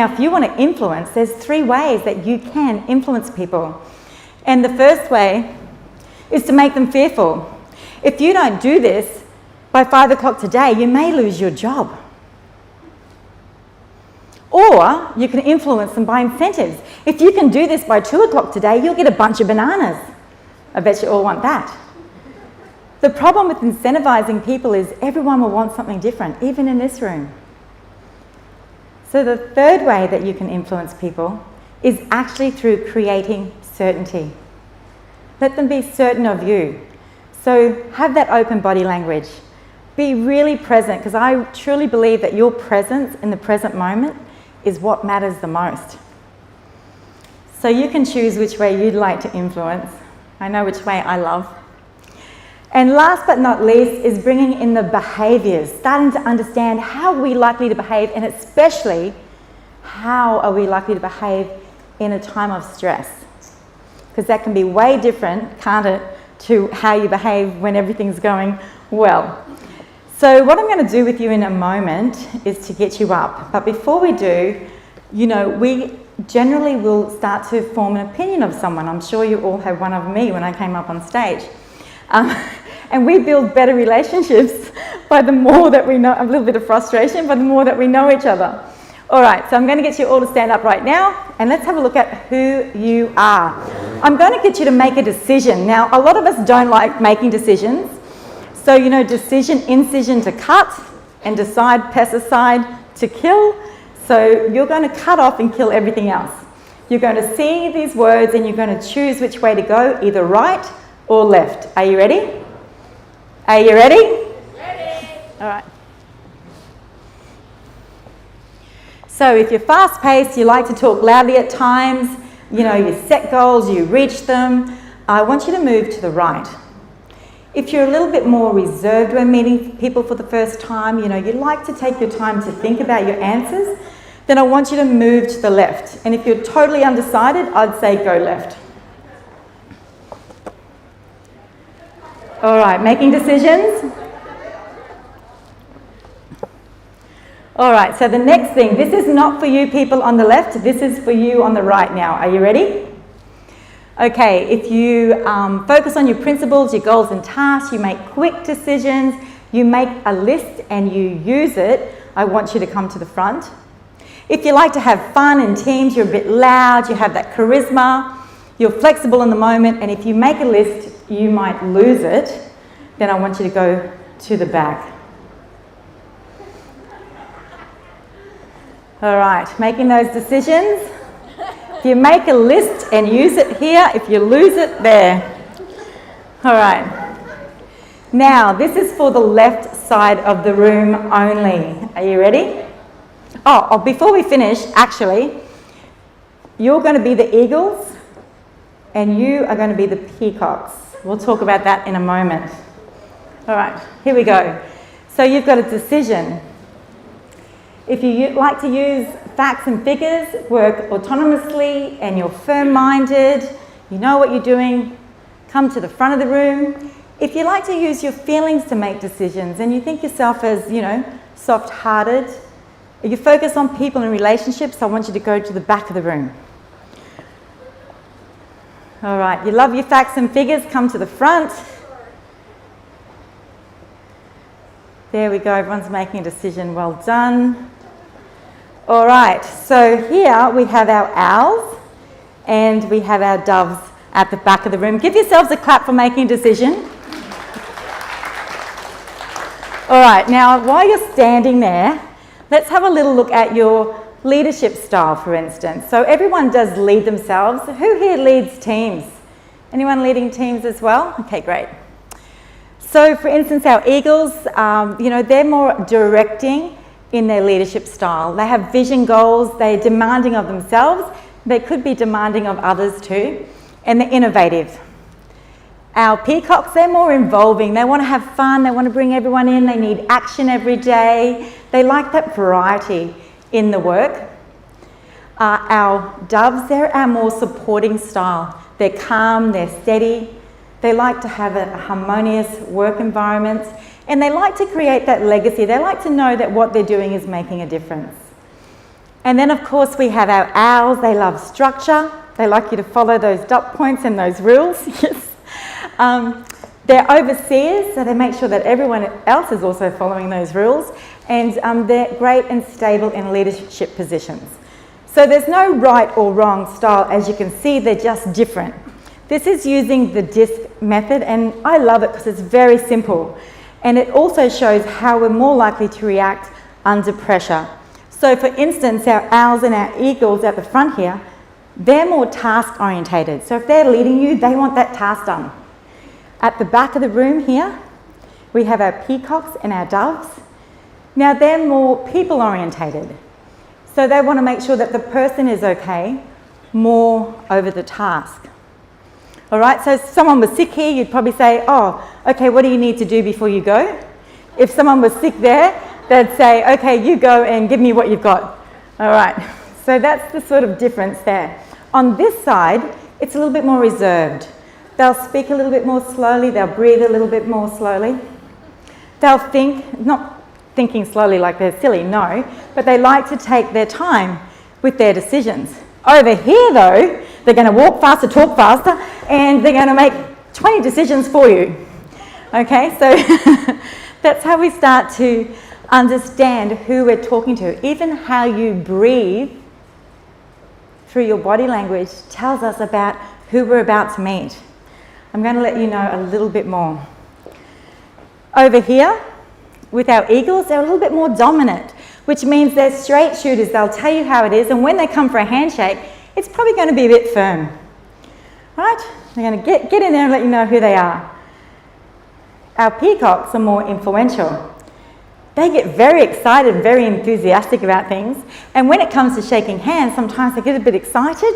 Now, if you want to influence, there's 3 ways that you can influence people. And the first way is to make them fearful. If you don't do this by 5 o'clock today, you may lose your job. Or you can influence them by incentives. If you can do this by 2 o'clock today, you'll get a bunch of bananas. I bet you all want that. The problem with incentivizing people is everyone will want something different, even in this room. So the third way that you can influence people is actually through creating certainty. Let them be certain of you. So have that open body language. Be really present, because I truly believe that your presence in the present moment is what matters the most. So you can choose which way you'd like to influence. I know which way I love. And last but not least is bringing in the behaviours, starting to understand how we're likely to behave, and especially how are we likely to behave in a time of stress. Because that can be way different, can't it, to how you behave when everything's going well. So what I'm going to do with you in a moment is to get you up. But before we do, we generally will start to form an opinion of someone. I'm sure you all had one of me when I came up on stage. And we build better relationships by the more that we know, a little bit of frustration, by the more that we know each other. All right, so I'm going to get you all to stand up right now, and let's have a look at who you are. I'm going to get you to make a decision. Now, a lot of us don't like making decisions. So, decision, incision to cut, and decide, pesticide to kill. So you're going to cut off and kill everything else. You're going to see these words and you're going to choose which way to go, either right or left. Are you ready? Are you ready? Ready. All right. So if you're fast-paced, you like to talk loudly at times, you set goals, you reach them, I want you to move to the right. If you're a little bit more reserved when meeting people for the first time, you like to take your time to think about your answers, then I want you to move to the left. And if you're totally undecided, I'd say go left. All right, making decisions? All right, so the next thing, this is not for you people on the left, this is for you on the right now. Are you ready? Okay, if you focus on your principles, your goals and tasks, you make quick decisions, you make a list and you use it, I want you to come to the front. If you like to have fun in teams, you're a bit loud, you have that charisma, you're flexible in the moment, and if you make a list, you might lose it, then I want you to go to the back. All right, making those decisions. If you make a list and use it here, if you lose it, there. All right. Now, this is for the left side of the room only. Are you ready? Oh, before we finish, actually, you're going to be the eagles and you are going to be the peacocks. We'll talk about that in a moment. All right, here we go. So you've got a decision. If you like to use facts and figures, work autonomously, and you're firm-minded, you know what you're doing, come to the front of the room. If you like to use your feelings to make decisions and you think yourself as, soft-hearted, you focus on people and relationships, I want you to go to the back of the room. All right, you love your facts and figures, come to the front. There we go, everyone's making a decision, well done. All right, so here we have our owls and we have our doves at the back of the room. Give yourselves a clap for making a decision. All right, now while you're standing there, let's have a little look at your leadership style, for instance. So everyone does lead themselves. Who here leads teams? Anyone leading teams as well? Okay, great. So for instance, our eagles, they're more directing in their leadership style. They have vision goals, they're demanding of themselves, they could be demanding of others too, and they're innovative. Our peacocks, they're more involving, they want to have fun, they want to bring everyone in, they need action every day, they like that variety in the work. Our doves, they're our more supporting style. They're calm, they're steady, they like to have a harmonious work environment, and they like to create that legacy. They like to know that what they're doing is making a difference. And then of course we have our owls. They love structure. They like you to follow those dot points and those rules. Yes. They're overseers, so they make sure that everyone else is also following those rules. And they're great and stable in leadership positions. So there's no right or wrong style. As you can see, they're just different. This is using the DISC method, and I love it because it's very simple. And it also shows how we're more likely to react under pressure. So for instance, our owls and our eagles at the front here, they're more task orientated. So if they're leading you, they want that task done. At the back of the room here, we have our peacocks and our doves. Now they're more people orientated. So they want to make sure that the person is okay, more over the task. All right, so if someone was sick here, you'd probably say, oh, okay, what do you need to do before you go? If someone was sick there, they'd say, okay, you go and give me what you've got. All right, so that's the sort of difference there. On this side, it's a little bit more reserved. They'll speak a little bit more slowly, they'll breathe a little bit more slowly. They'll think, not thinking slowly like they're silly, no, but they like to take their time with their decisions. Over here though, they're going to walk faster, talk faster, and they're going to make 20 decisions for you. Okay, so that's how we start to understand who we're talking to. Even how you breathe through your body language tells us about who we're about to meet. I'm going to let you know a little bit more. Over here, with our eagles, they're a little bit more dominant, which means they're straight shooters. They'll tell you how it is, and when they come for a handshake, it's probably going to be a bit firm. Right? They're going to get in there and let you know who they are. Our peacocks are more influential. They get very excited, very enthusiastic about things, and when it comes to shaking hands, sometimes they get a bit excited,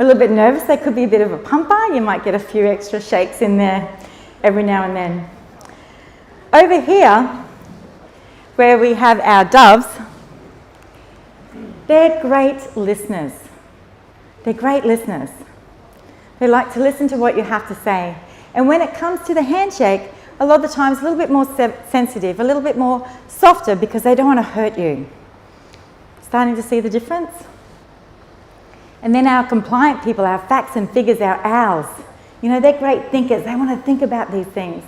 a little bit nervous. They could be a bit of a pumper. You might get a few extra shakes in there every now and then. Over here, where we have our doves, they're great listeners. They're great listeners. They like to listen to what you have to say. And when it comes to the handshake, a lot of the times a little bit more sensitive, a little bit more softer because they don't want to hurt you. Starting to see the difference? And then our compliant people, our facts and figures, our owls, you know, they're great thinkers. They want to think about these things.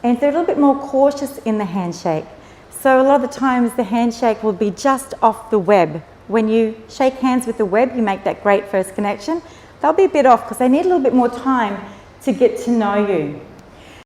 And they're a little bit more cautious in the handshake. So a lot of the times the handshake will be just off the web. When you shake hands with the web, you make that great first connection. They'll be a bit off because they need a little bit more time to get to know you.